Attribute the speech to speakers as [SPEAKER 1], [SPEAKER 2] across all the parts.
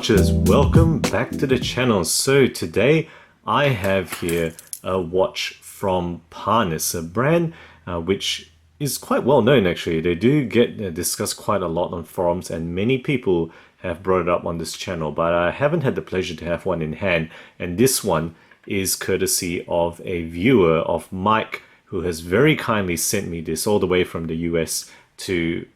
[SPEAKER 1] watchers, welcome back to the channel. So today I have here a watch from Parnis, a brand which is quite well known actually. They do get discussed quite a lot on forums and many people have brought it up on this channel, but I haven't had the pleasure to have one in hand, and this one is courtesy of a viewer of Mike, who has very kindly sent me this all the way from the US to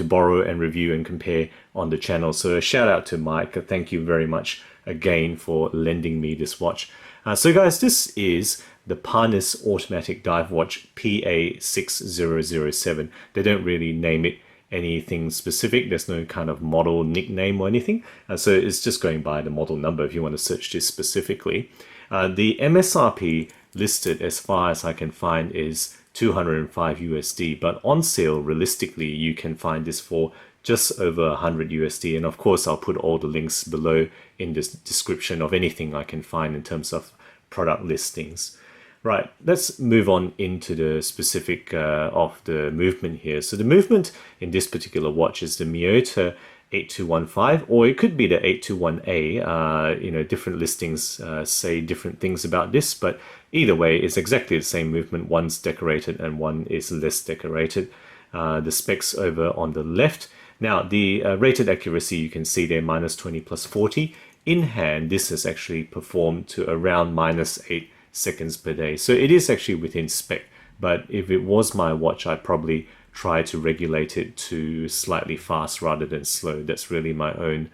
[SPEAKER 1] borrow and review and compare on the channel. So a shout out to Mike. Thank you very much again for lending me this watch. So guys, this is the Parnis automatic dive watch PA6007. They don't really name it anything specific. There's no kind of model nickname or anything. So it's just going by the model number if you want to search this specifically. The MSRP listed, as far as I can find, is 205 USD, but on sale realistically you can find this for just over 100 USD, and of course I'll put all the links below in the description of anything I can find in terms of product listings. Right, let's move on into the specific of the movement here. So the movement in this particular watch is the Miyota 8215, or it could be the 821A. Different listings say different things about this, but either way, it's exactly the same movement. One's decorated and one is less decorated. The specs over on the left. Now, the rated accuracy, you can see there, -20 + 40. In hand, this has actually performed to around -8 seconds per day. So it is actually within spec, but if it was my watch, I'd probably try to regulate it to slightly fast rather than slow. That's really my own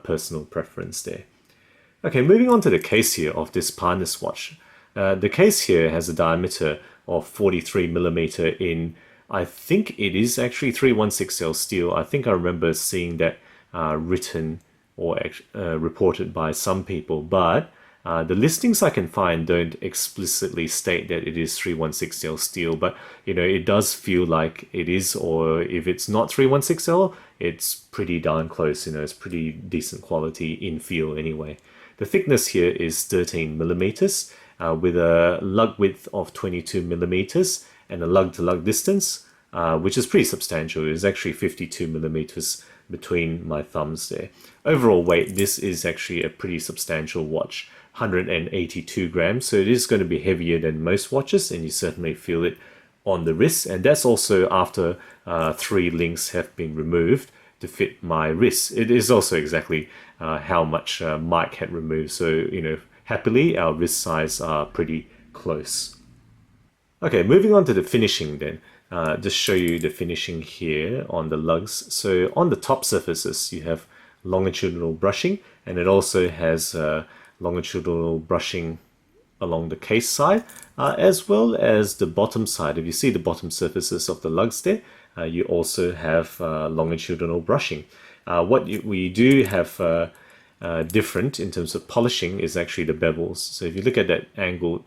[SPEAKER 1] personal preference there. Okay, moving on to the case here of this Parnis watch. The case here has a diameter of 43mm in, I think it is actually 316L steel. I think I remember seeing that written or reported by some people, but the listings I can find don't explicitly state that it is 316L steel, but it does feel like it is, or if it's not 316L, it's pretty darn close. It's pretty decent quality in feel anyway. The thickness here is 13mm with a lug width of 22mm and a lug-to-lug distance, which is pretty substantial. It's actually 52mm between my thumbs there. Overall weight, this is actually a pretty substantial watch. 182 grams, so it is going to be heavier than most watches, and you certainly feel it on the wrist, and that's also after 3 links have been removed to fit my wrist. It is also exactly how much Mike had removed, so happily our wrist size are pretty close. Okay, moving on to the finishing then. Just show you the finishing here on the lugs. So on the top surfaces you have longitudinal brushing, and it also has longitudinal brushing along the case side, as well as the bottom side. If you see the bottom surfaces of the lugs there, you also have longitudinal brushing. What we do have different in terms of polishing is actually the bevels. So if you look at that angled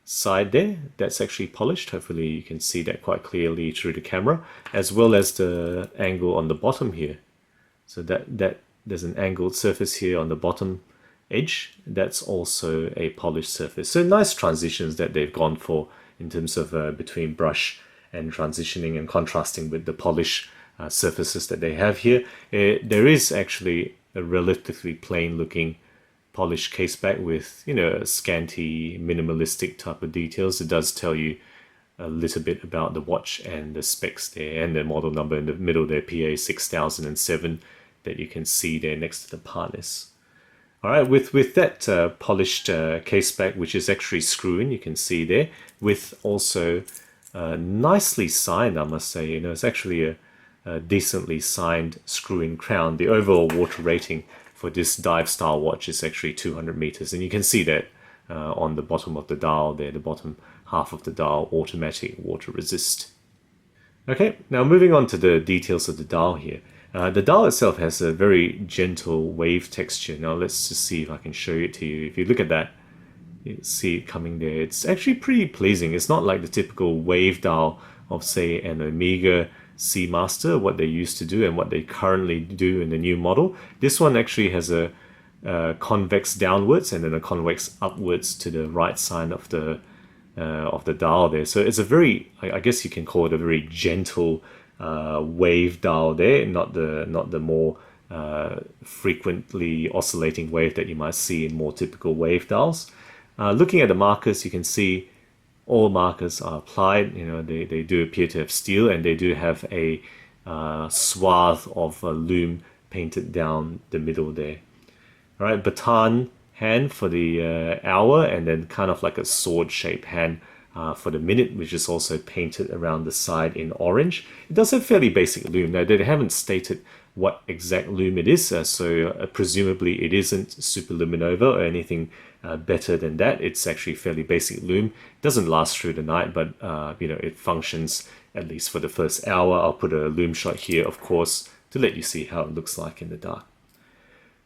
[SPEAKER 1] side there, that's actually polished. Hopefully you can see that quite clearly through the camera, as well as the angle on the bottom here. So that there's an angled surface here on the bottom edge. That's also a polished surface. So nice transitions that they've gone for in terms of between brush and transitioning and contrasting with the polished surfaces that they have here. There is actually a relatively plain looking polished case back with a scanty minimalistic type of details. It does tell you a little bit about the watch and the specs there, and the model number in the middle there, PA6007, that you can see there next to the Parnis. Alright, with that polished case back, which is actually screw-in, you can see there, with also nicely signed, I must say. It's actually a decently signed screw-in crown. The overall water rating for this dive style watch is actually 200 meters, and you can see that on the bottom of the dial there, the bottom half of the dial, automatic water resist. Okay, now moving on to the details of the dial here. The dial itself has a very gentle wave texture. Now let's just see if I can show it to you. If you look at that, you see it coming there. It's actually pretty pleasing. It's not like the typical wave dial of, say, an Omega Seamaster, what they used to do and what they currently do in the new model. This one actually has a convex downwards and then a convex upwards to the right side of the dial there. So it's a very, I guess you can call it a very gentle wave dial there, not the more frequently oscillating wave that you might see in more typical wave dials. Looking at the markers, you can see all markers are applied. They do appear to have steel, and they do have a swath of loom painted down the middle there. All right, baton hand for the hour, and then kind of like a sword-shaped hand for the minute, which is also painted around the side in orange. It does have fairly basic loom. Now, they haven't stated what exact loom it is, so presumably it isn't superluminova or anything better than that. It's actually fairly basic loom. It doesn't last through the night, but it functions at least for the first hour. I'll put a loom shot here, of course, to let you see how it looks like in the dark.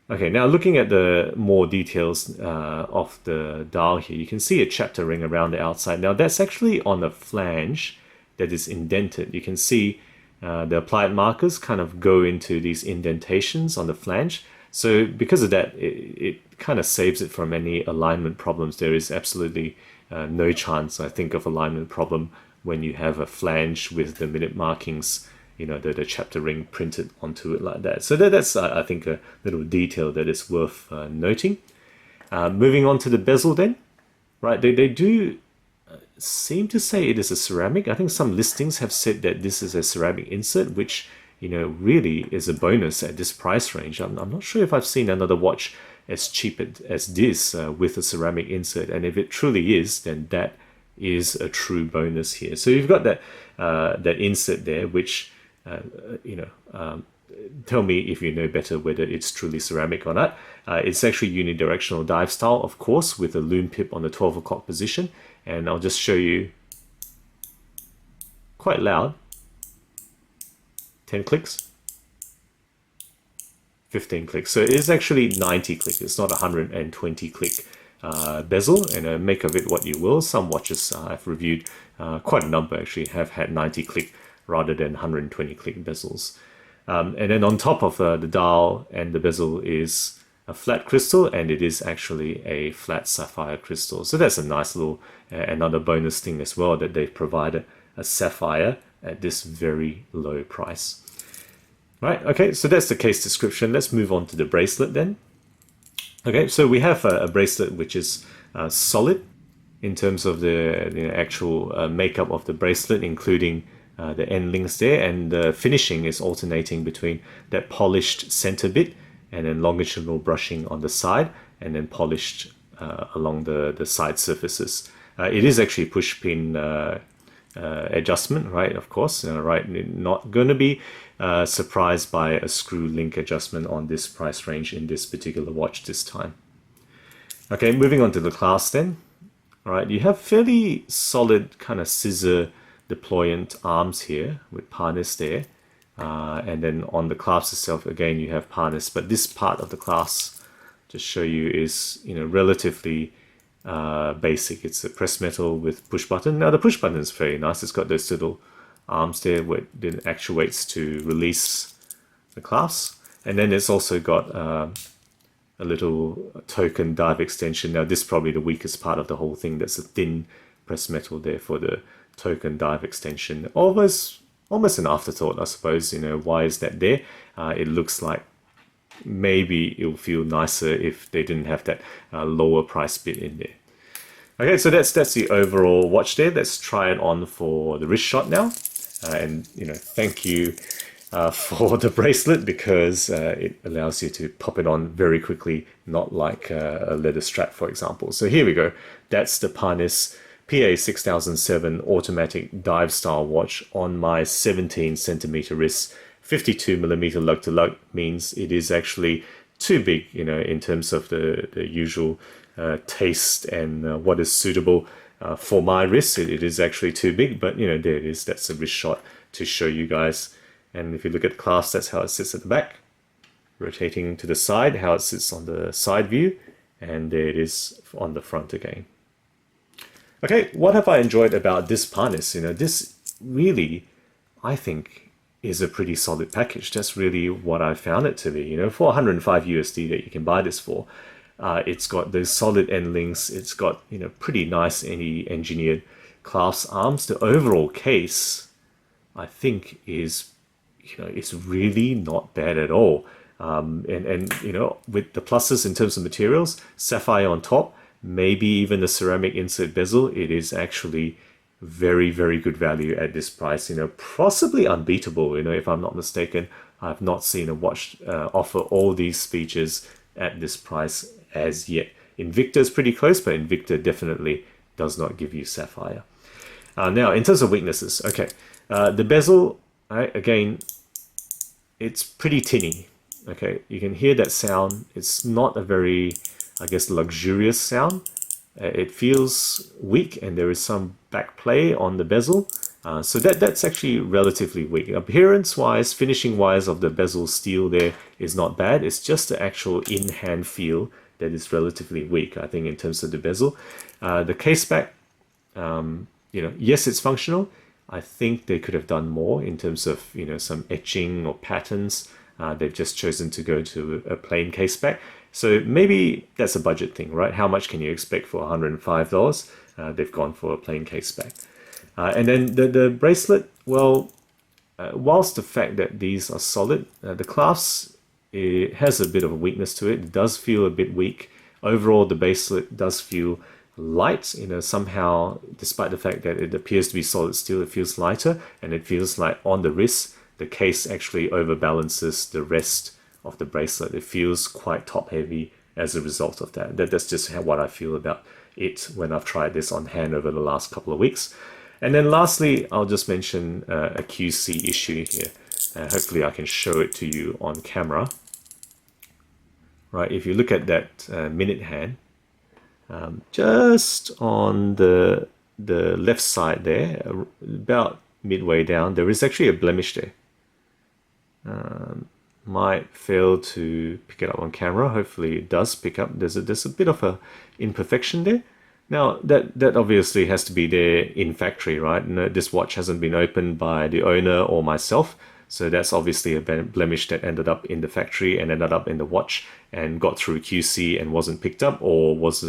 [SPEAKER 1] Okay, now looking at the more details of the dial here, you can see a chapter ring around the outside. Now that's actually on a flange that is indented. You can see the applied markers kind of go into these indentations on the flange. So because of that, it kind of saves it from any alignment problems. There is absolutely no chance, I think, of alignment problem when you have a flange with the minute markings, the chapter ring printed onto it like that. So that's, I think, a little detail that is worth noting. Moving on to the bezel then, right? They do seem to say it is a ceramic. I think some listings have said that this is a ceramic insert, which, really is a bonus at this price range. I'm not sure if I've seen another watch as cheap as this with a ceramic insert. And if it truly is, then that is a true bonus here. So you've got that insert there, which tell me if you know better whether it's truly ceramic or not. It's actually unidirectional dive style, of course, with a loom pip on the 12 o'clock position. And I'll just show you quite loud. 10 clicks, 15 clicks. So it is actually 90 click. It's not 120 click bezel, and make of it what you will. Some watches I've reviewed, quite a number actually, have had 90 click rather than 120 click bezels. And then on top of the dial and the bezel is a flat crystal, and it is actually a flat sapphire crystal. So that's a nice little another bonus thing as well, that they've provided a sapphire at this very low price. Right, okay, so that's the case description. Let's move on to the bracelet then. Okay, so we have a bracelet which is solid in terms of the actual makeup of the bracelet, including the end links there, and the finishing is alternating between that polished center bit and then longitudinal brushing on the side, and then polished along the side surfaces. It is actually push pin adjustment, right? Of course, right? Not going to be surprised by a screw link adjustment on this price range in this particular watch this time. Okay, moving on to the clasp then. All right, you have fairly solid kind of scissor deployant arms here with Parnis there, and then on the clasp itself, again, you have Parnis, but this part of the clasp, just show you, is relatively basic. It's a press metal with push button. Now the push button is very nice. It's got those little arms there where it actuates to release the clasp, and then it's also got a little token dive extension. Now this is probably the weakest part of the whole thing. That's a thin press metal there for the token dive extension. Almost an afterthought, I suppose. Why is that there? It looks like maybe it'll feel nicer if they didn't have that lower price bit in there. Okay, so that's the overall watch there. Let's try it on for the wrist shot now. And thank you for the bracelet, because it allows you to pop it on very quickly, not like a leather strap, for example. So here we go. That's the Parnis PA6007 automatic dive style watch on my 17 centimeter wrist. 52mm lug to lug means it is actually too big, in terms of the usual taste and what is suitable for my wrist. It is actually too big, but there it is. That's a wrist shot to show you guys. And if you look at the clasp, that's how it sits at the back. Rotating to the side, how it sits on the side view, and there it is on the front again. Okay, what have I enjoyed about this Parnis? This really, I think, is a pretty solid package. That's really what I found it to be. For 105 USD that you can buy this for, it's got those solid end links. It's got pretty nice engineered clasp arms. The overall case, I think, is it's really not bad at all. And you know, with the pluses in terms of materials, sapphire on top, maybe even the ceramic insert bezel, it is actually very, very good value at this price. You know, possibly unbeatable. You know, if I'm not mistaken, I've not seen a watch offer all these features at this price as yet. Invicta is pretty close, but Invicta definitely does not give you sapphire. Now, in terms of weaknesses, okay, the bezel, again, it's pretty tinny. Okay, you can hear that sound. It's not a very, I guess, luxurious sound. It feels weak, and there is some back play on the bezel. So that's actually relatively weak. Appearance-wise, finishing-wise of the bezel steel there is not bad. It's just the actual in-hand feel that is relatively weak, I think, in terms of the bezel. The case back, you know, yes, it's functional. I think they could have done more in terms of, you know, some etching or patterns. They've just chosen to go to a plain case back. So maybe that's a budget thing, right? How much can you expect for $105? They've gone for a plain case back. And then the bracelet, well, whilst the fact that these are solid, the clasp, it has a bit of a weakness to it. It does feel a bit weak. Overall, the bracelet does feel light, you know, somehow, despite the fact that it appears to be solid steel, it feels lighter, and it feels like on the wrist, the case actually overbalances the rest of the bracelet. It feels quite top heavy as a result of that. That's just what I feel about it when I've tried this on hand over the last couple of weeks. And then lastly, I'll just mention a QC issue here. Hopefully I can show it to you on camera. Right, if you look at that minute hand, just on the left side there, about midway down, there is actually a blemish there. Might fail to pick it up on camera. Hopefully it does pick up. There's a bit of a imperfection there. Now that obviously has to be there in factory, right? No, this watch hasn't been opened by the owner or myself, so that's obviously a blemish that ended up in the factory and ended up in the watch and got through QC and wasn't picked up, or was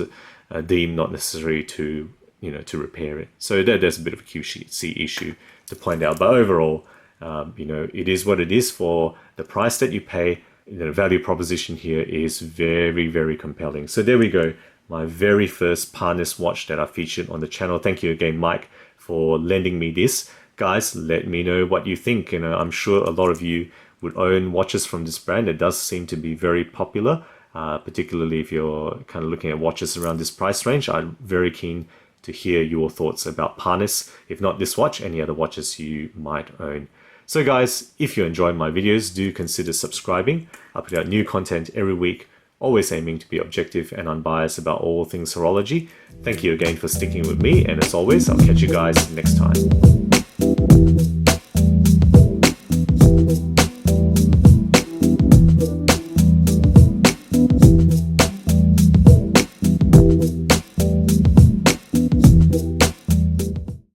[SPEAKER 1] deemed not necessary to, you know, to repair it. So there's a bit of a QC issue to point out, but overall, you know, it is what it is for the price that you pay. The value proposition here is very, very compelling. So there we go. My very first Parnis watch that I featured on the channel. Thank you again, Mike, for lending me this. Guys, let me know what you think. You know, I'm sure a lot of you would own watches from this brand. It does seem to be very popular, particularly if you're kind of looking at watches around this price range. I'm very keen to hear your thoughts about Parnis. If not this watch, any other watches you might own. So guys, if you enjoy my videos, do consider subscribing. I put out new content every week, always aiming to be objective and unbiased about all things horology. Thank you again for sticking with me, and as always, I'll catch you guys next time.